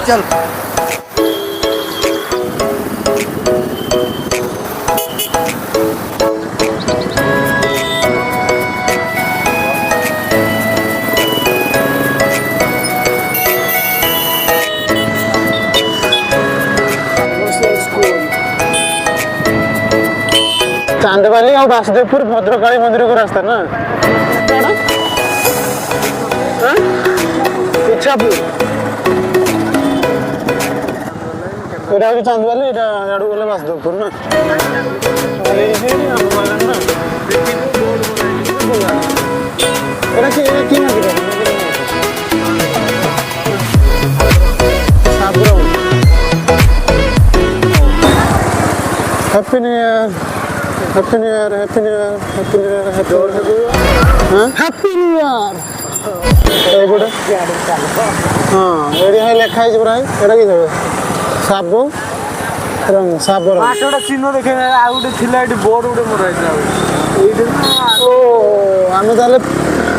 चल चांदबाली और वासुदेवपुर भद्रकाली मंदिर को रास्ता ना इच्छापुर এটা হচ্ছে চাঁদবালি এটা ইয়াড়ু গেলে বাসুদেবপুর না এটা কি মন্দির সাবগ্রাম happy new year happy new year happy new year happy new year happy हां happy new year a good हां एडी है लिखा है पुरा एटा की देबे साबो रंग साबो रंग आठोडा चिन्ह देखे आ गुटे थिला एडी बोर्ड गुटे मोर आइला एडी ओ आमे ताले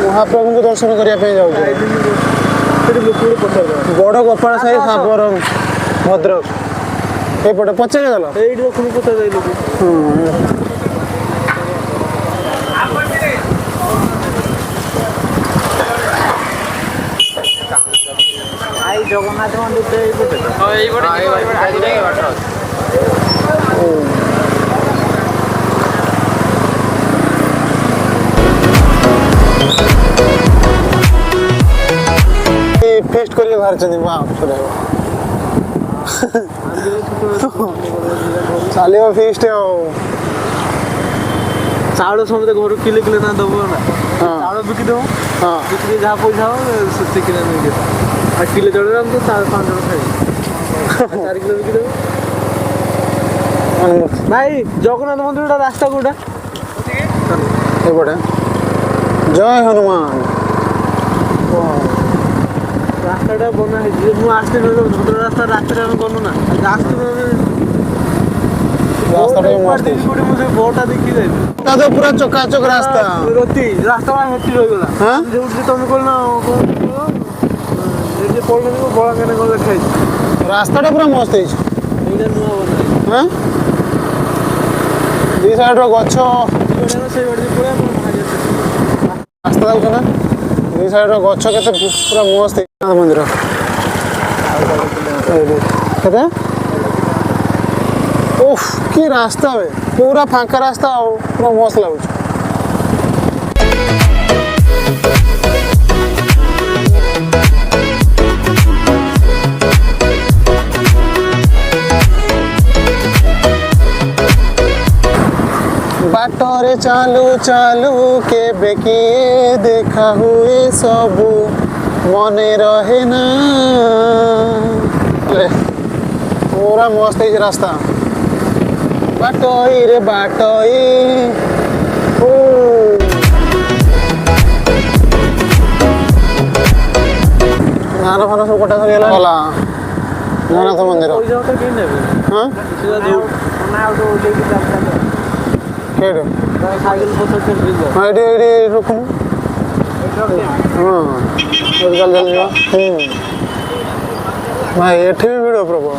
महाप्रभु को दर्शन करिया पे जाउ एडी लोकुड़ पछर बड़ गोपाल साई साबो रंग भद्रक ए पटे पछे गलो एडी लोकुड़ पछर जाई लोक जगन्नाथ मंदिर फेस्ट करिए बाहर चली चलिए फेस्ट चाउल समझे घर किले किले ना दब ना चाउल बिकी दब बिक्री जहाँ पैसा हो से किलो नहीं आ किलो चढ़े हम तो 4-5 जन खाई 4 किलो बिकी दब भाई जगन्नाथ मंदिर रास्ता कोटा एपटे जय हनुमान रास्ता बना है आसते भद्र रास्ता रात करूँ ना आसते रास्ता मुझे बोटा देखी जाए तो पूरा चकाचक रास्ता रोती रास्ता हेती रही गला हां जोठी तुम कहल ना जे पड़ले बड़ा केने गल खाई रास्ताटा पूरा मस्त है एटा नुवा बना हां दी साइड रो गछ से बड़ी पूरा रास्ता दाउ ना दी साइड रो गछ केते पूरा मस्त है मंदिर केते उफ की रास्ता है पूरा फांका रास्ता पूरा मस्त लगुच बाटरे चालू चालू के बेकिए देखा हुए सबू मने रहे ना पूरा मस्त है रास्ता बाटोई रे बाटोई ओ नारा फाना सब कटा सकेला होला जगन्नाथ मंदिर ओइ जाओ तो के नेबे हां सीधा दूर ना ऑटो लेके जाता केडे साइकिल पोछो चल जाओ हां एडी रुकू हां जल्दी जल्दी भाई एठी भी वीडियो प्रभु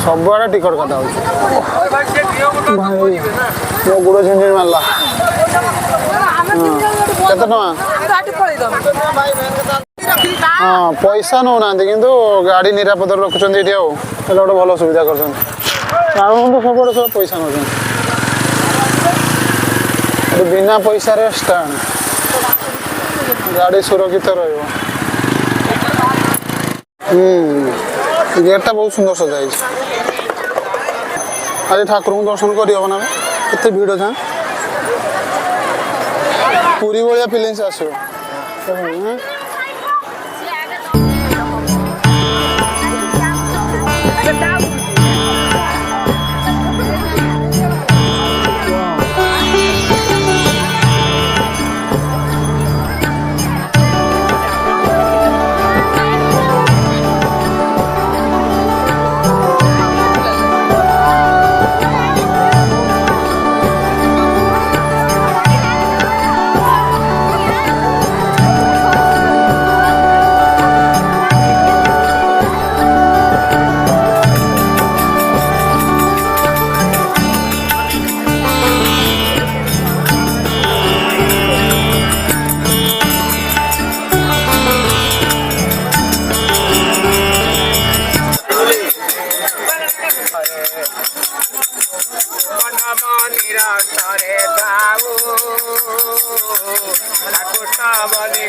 सब आड़े टिकट कटा भाई मो गुड़ झिंझिन मारला केते हाँ पैसा नौ ना किंतु गाड़ी निरापद रखुंट ये गोटे भल सुविधा कर सब पैसा नौ बिना पैसा स्टैंड गाड़ी सुरक्षित रही गेटा बहुत सुंदर सजाई आज ठाकुर को दर्शन कर भीड़ था पूरी भाया फिलिंग्स आसो ବୃନ୍ଦାବନୀ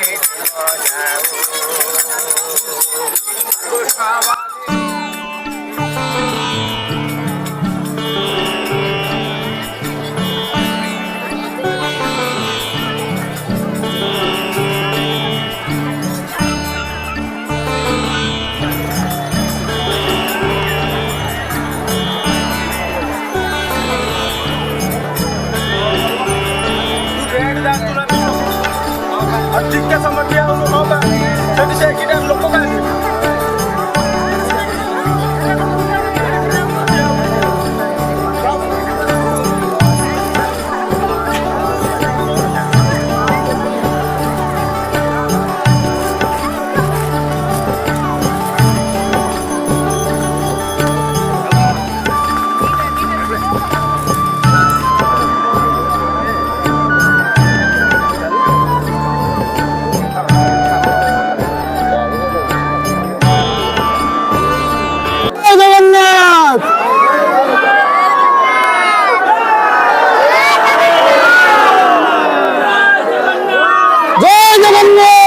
ଅଧିକ ସମୟ ଠିଆ ହଉନୁ ହଁ ବା ସେଠି ସେ ଏକିଟା ଲୋକ କାହାନ୍ତି जगन्नाथ जय जगन्नाथ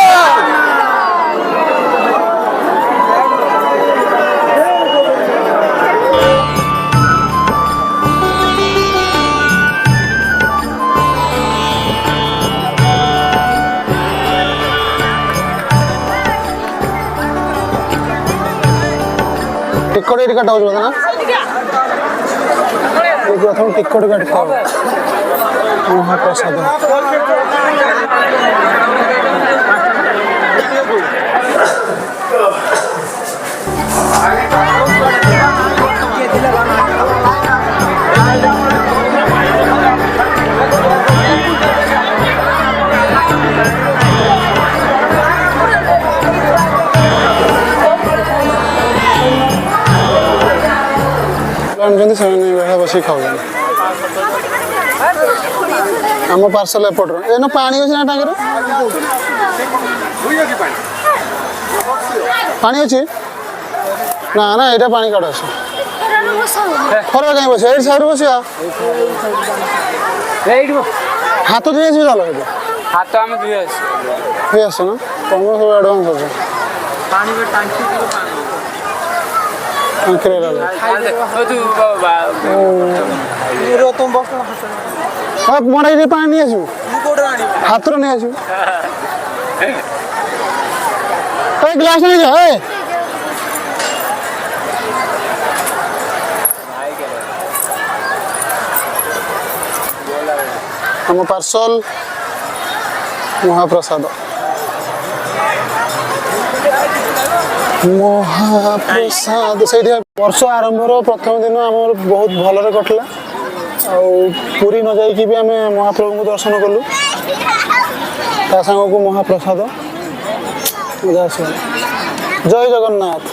टिकट ये काटा हो ना प्रथम टिकट काटता महाप्रसाद बस खाऊ आम पार्सल एपट एन पानी अच्छी ना टाँगे पानी अच्छी ना ना यहाँ पानी काट अच्छे खरा कहीं बस ये साइड बस हाथ धुई आस चल हाथ आम धुई आस ना तुम सब एडभांस अच्छे मड़ाई पानी नहीं आसू हाथ नहीं आसू ग्लास नहीं जाए हम पार्सल महाप्रसाद महाप्रसाद से वर्ष आरंभ प्रथम दिन आम बहुत भलरे कटला पूरी न जाइकी भी आम महाप्रभु को दर्शन कलु ता सांग को महाप्रसाद मजा आस जय जगन्नाथ।